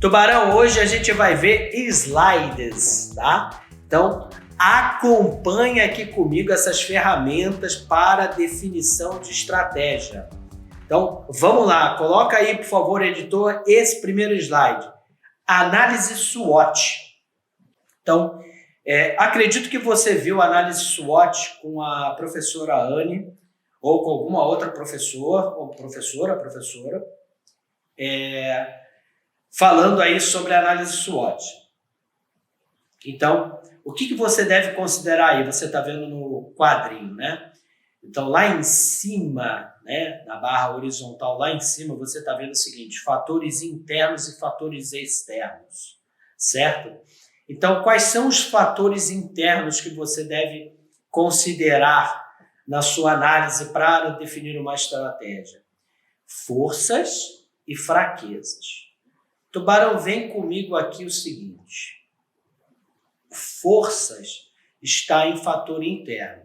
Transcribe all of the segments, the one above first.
Tubarão, hoje a gente vai ver slides, tá? Então, acompanhe aqui comigo essas ferramentas para definição de estratégia. Então, vamos lá. Coloca aí, por favor, editor, esse primeiro slide. Análise SWOT. Então, acredito que você viu a análise SWOT com a professora Anne ou com alguma outra professora, falando aí sobre a análise SWOT. Então, o que você deve considerar aí? Você está vendo no quadrinho, né? Então, lá em cima, né, na barra horizontal, lá em cima, você está vendo o seguinte: fatores internos e fatores externos, certo? Então, quais são os fatores internos que você deve considerar na sua análise para definir uma estratégia? Forças e fraquezas. Tubarão, vem comigo aqui o seguinte: forças está em fator interno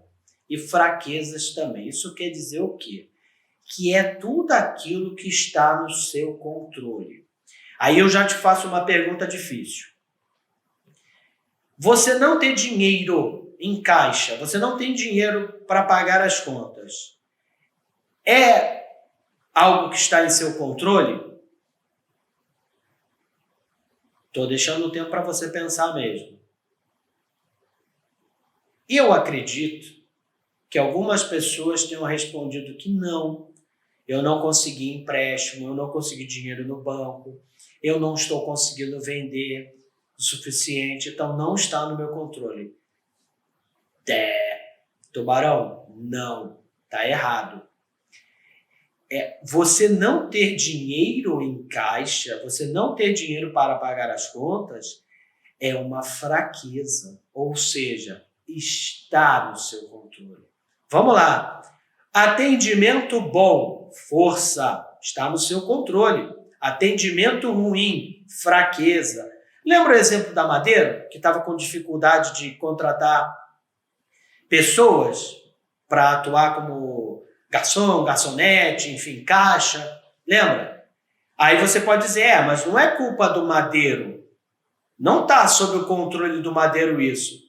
e fraquezas também. Isso quer dizer o quê? Que é tudo aquilo que está no seu controle. Aí eu já te faço uma pergunta difícil. Você não tem dinheiro em caixa, você não tem dinheiro para pagar as contas. É algo que está em seu controle? Estou deixando o tempo para você pensar mesmo. Eu acredito que algumas pessoas tenham respondido que não. Eu não consegui empréstimo, eu não consegui dinheiro no banco, eu não estou conseguindo vender o suficiente, então não está no meu controle. Tubarão, não, está errado. Você não ter dinheiro em caixa, você não ter dinheiro para pagar as contas, é uma fraqueza, ou seja, está no seu controle. Vamos lá. Atendimento bom, força, está no seu controle. Atendimento ruim, fraqueza. Lembra o exemplo da Madeira, que estava com dificuldade de contratar pessoas para atuar como garçom, garçonete, enfim, caixa? Lembra? Aí você pode dizer, mas não é culpa do Madeiro. Não está sob o controle do Madeiro isso.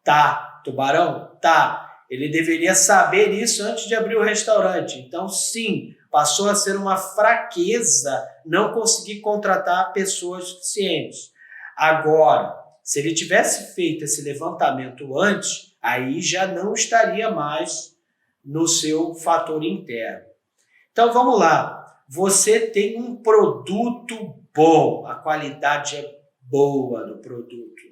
Tá, Tubarão? Tá. Ele deveria saber isso antes de abrir o restaurante. Então, sim, passou a ser uma fraqueza não conseguir contratar pessoas suficientes. Agora, se ele tivesse feito esse levantamento antes, aí já não estaria mais no seu fator interno. Então, vamos lá. Você tem um produto bom, a qualidade é boa do produto.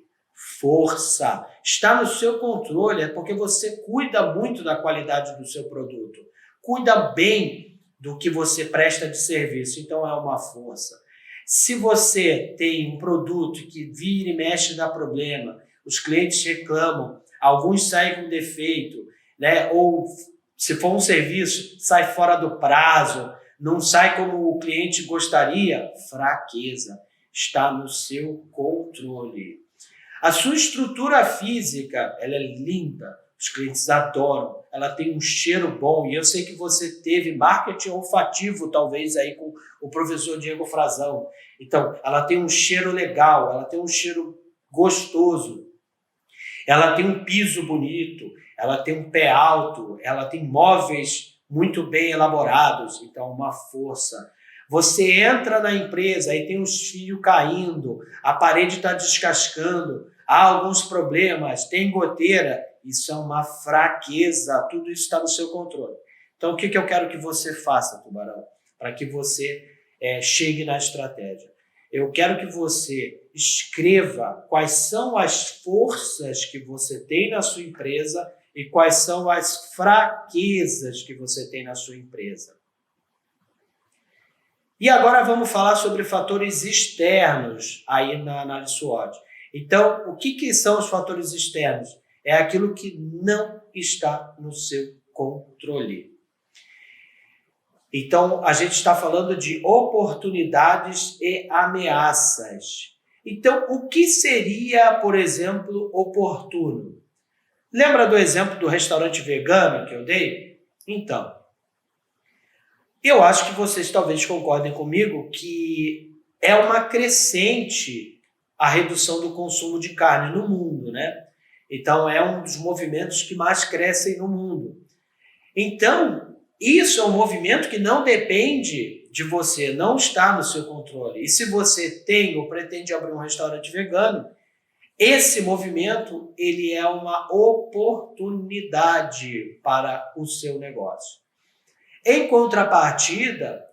Força, está no seu controle, é porque você cuida muito da qualidade do seu produto, cuida bem do que você presta de serviço, então é uma força. Se você tem um produto que vira e mexe dá problema, os clientes reclamam, alguns saem com defeito, né? Ou se for um serviço, sai fora do prazo, não sai como o cliente gostaria, fraqueza, está no seu controle. A sua estrutura física, ela é linda, os clientes adoram, ela tem um cheiro bom, e eu sei que você teve marketing olfativo, talvez, aí com o professor Diego Frazão. Então, ela tem um cheiro legal, ela tem um cheiro gostoso, ela tem um piso bonito, ela tem um pé alto, ela tem móveis muito bem elaborados, então uma força. Você entra na empresa, aí tem os fios caindo, a parede está descascando, há alguns problemas, tem goteira, isso é uma fraqueza, tudo isso está no seu controle. Então, o que eu quero que você faça, Tubarão, para que você chegue na estratégia? Eu quero que você escreva quais são as forças que você tem na sua empresa e quais são as fraquezas que você tem na sua empresa. E agora vamos falar sobre fatores externos aí na análise SWOT. Então, o que são os fatores externos? É aquilo que não está no seu controle. Então, a gente está falando de oportunidades e ameaças. Então, o que seria, por exemplo, oportuno? Lembra do exemplo do restaurante vegano que eu dei? Então, eu acho que vocês talvez concordem comigo que é uma crescente a redução do consumo de carne no mundo, né? Então, é um dos movimentos que mais crescem no mundo. Então, isso é um movimento que não depende de você, não está no seu controle. E se você tem ou pretende abrir um restaurante vegano, esse movimento ele é uma oportunidade para o seu negócio. Em contrapartida,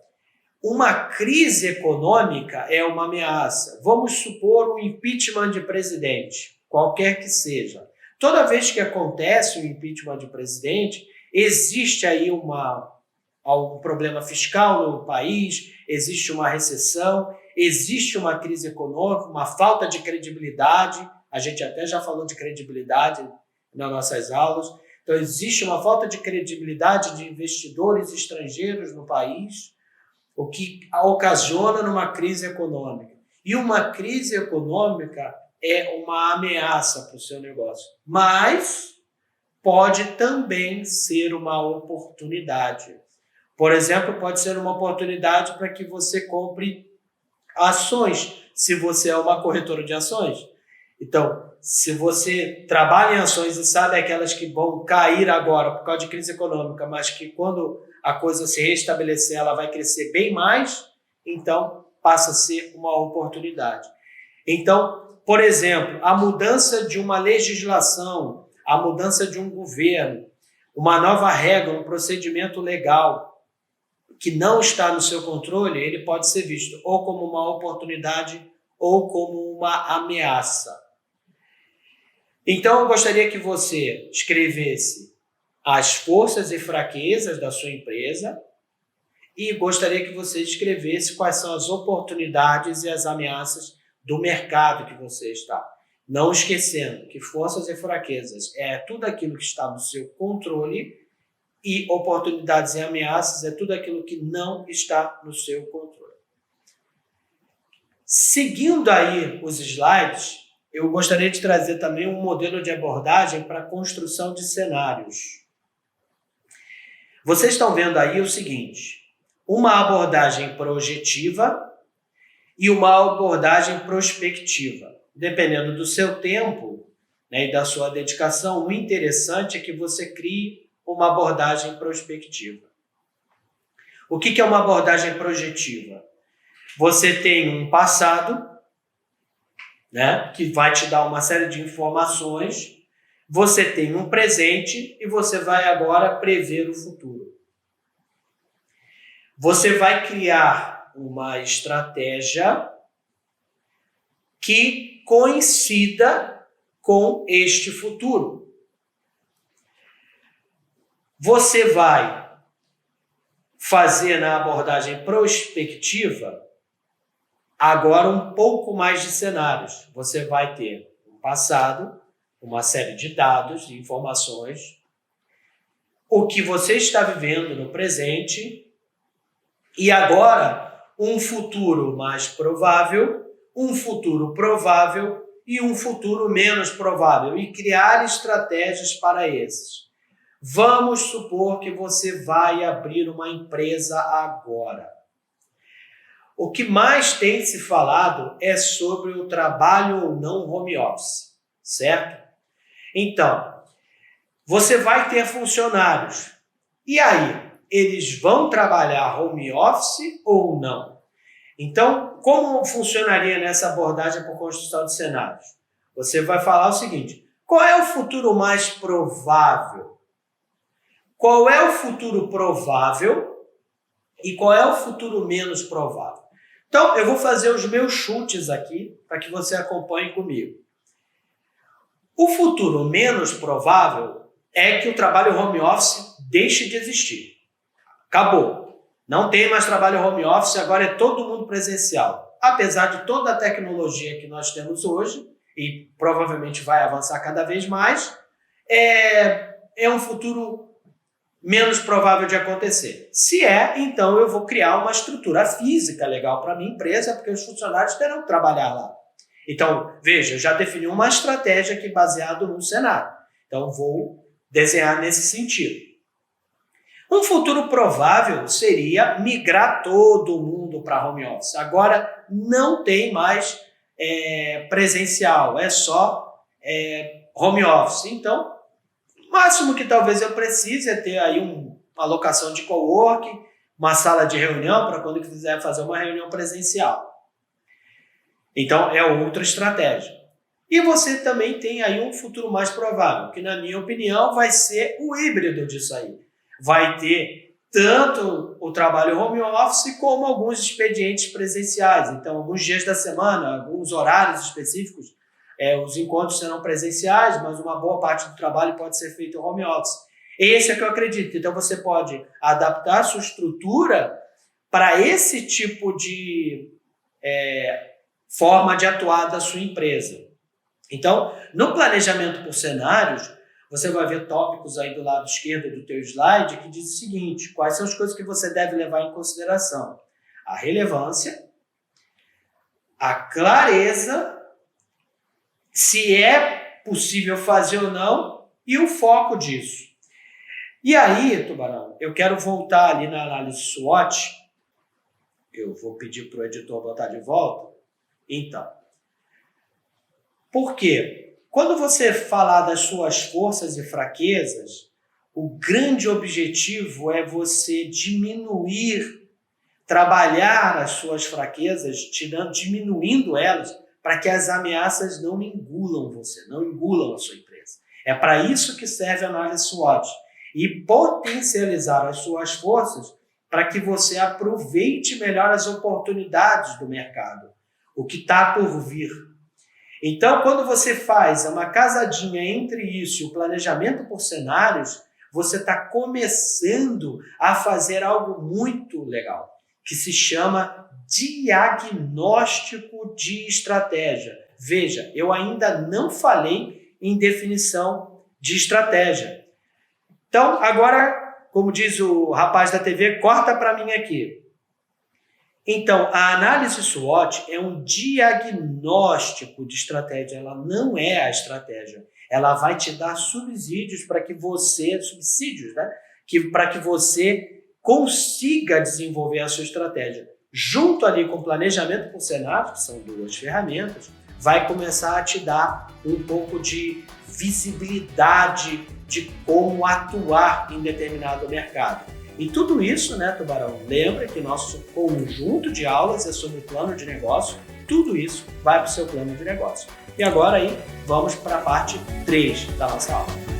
uma crise econômica é uma ameaça. Vamos supor um impeachment de presidente, qualquer que seja. Toda vez que acontece um impeachment de presidente, existe aí algum problema fiscal no país, existe uma recessão, existe uma crise econômica, uma falta de credibilidade. A gente até já falou de credibilidade nas nossas aulas. Então, existe uma falta de credibilidade de investidores estrangeiros no país, o que ocasiona numa crise econômica. E uma crise econômica é uma ameaça para o seu negócio, mas pode também ser uma oportunidade. Por exemplo, pode ser uma oportunidade para que você compre ações, se você é uma corretora de ações. Então, se você trabalha em ações e sabe aquelas que vão cair agora por causa de crise econômica, mas que quando a coisa se restabelecer, ela vai crescer bem mais, então passa a ser uma oportunidade. Então, por exemplo, a mudança de uma legislação, a mudança de um governo, uma nova regra, um procedimento legal que não está no seu controle, ele pode ser visto ou como uma oportunidade ou como uma ameaça. Então, eu gostaria que você escrevesse as forças e fraquezas da sua empresa e gostaria que você escrevesse quais são as oportunidades e as ameaças do mercado que você está. Não esquecendo que forças e fraquezas é tudo aquilo que está no seu controle e oportunidades e ameaças é tudo aquilo que não está no seu controle. Seguindo aí os slides, eu gostaria de trazer também um modelo de abordagem para a construção de cenários. Vocês estão vendo aí o seguinte, uma abordagem projetiva e uma abordagem prospectiva. Dependendo do seu tempo, né, e da sua dedicação, o interessante é que você crie uma abordagem prospectiva. O que é uma abordagem projetiva? Você tem um passado, né, que vai te dar uma série de informações, você tem um presente e você vai agora prever o futuro. Você vai criar uma estratégia que coincida com este futuro. Você vai fazer na abordagem prospectiva agora um pouco mais de cenários. Você vai ter um passado, uma série de dados, de informações, o que você está vivendo no presente e agora um futuro mais provável, um futuro provável e um futuro menos provável e criar estratégias para esses. Vamos supor que você vai abrir uma empresa agora. O que mais tem se falado é sobre o trabalho ou não home office, certo? Então, você vai ter funcionários. E aí, eles vão trabalhar home office ou não? Então, como funcionaria nessa abordagem por construção de cenários? Você vai falar o seguinte, qual é o futuro mais provável? Qual é o futuro provável e qual é o futuro menos provável? Então, eu vou fazer os meus chutes aqui para que você acompanhe comigo. O futuro menos provável é que o trabalho home office deixe de existir. Acabou. Não tem mais trabalho home office, agora é todo mundo presencial. Apesar de toda a tecnologia que nós temos hoje, e provavelmente vai avançar cada vez mais, é um futuro menos provável de acontecer. Se é, então eu vou criar uma estrutura física legal para a minha empresa, porque os funcionários terão que trabalhar lá. Então, veja, eu já defini uma estratégia aqui baseada num cenário. Então, vou desenhar nesse sentido. Um futuro provável seria migrar todo mundo para home office. Agora não tem mais presencial, é só home office. Então, o máximo que talvez eu precise é ter aí uma locação de coworking, uma sala de reunião para quando quiser fazer uma reunião presencial. Então, é outra estratégia. E você também tem aí um futuro mais provável, que na minha opinião vai ser o híbrido disso aí. Vai ter tanto o trabalho home office como alguns expedientes presenciais. Então, alguns dias da semana, alguns horários específicos, os encontros serão presenciais, mas uma boa parte do trabalho pode ser feito home office. Esse é que eu acredito. Então, você pode adaptar a sua estrutura para esse tipo de forma de atuar da sua empresa. Então, no planejamento por cenários, você vai ver tópicos aí do lado esquerdo do teu slide que diz o seguinte: quais são as coisas que você deve levar em consideração? A relevância, a clareza, se é possível fazer ou não e o foco disso. E aí, Tubarão, eu quero voltar ali na análise SWOT. Eu vou pedir para o editor botar de volta. Então, por quê? Quando você falar das suas forças e fraquezas, o grande objetivo é você diminuir, trabalhar as suas fraquezas, diminuindo elas, para que as ameaças não engulam você, não engulam a sua empresa. É para isso que serve a análise SWOT. E potencializar as suas forças para que você aproveite melhor as oportunidades do mercado, o que está por vir. Então, quando você faz uma casadinha entre isso e o planejamento por cenários, você está começando a fazer algo muito legal, que se chama diagnóstico de estratégia. Veja, eu ainda não falei em definição de estratégia. Então, agora, como diz o rapaz da TV, corta para mim aqui. Então, a análise SWOT é um diagnóstico de estratégia, ela não é a estratégia. Ela vai te dar subsídios para que você consiga desenvolver a sua estratégia. Junto ali com o planejamento por cenário, que são duas ferramentas, vai começar a te dar um pouco de visibilidade de como atuar em determinado mercado. E tudo isso, né, Tubarão? Lembra que nosso conjunto de aulas é sobre plano de negócio. Tudo isso vai para o seu plano de negócio. E agora aí, vamos para a parte 3 da nossa aula.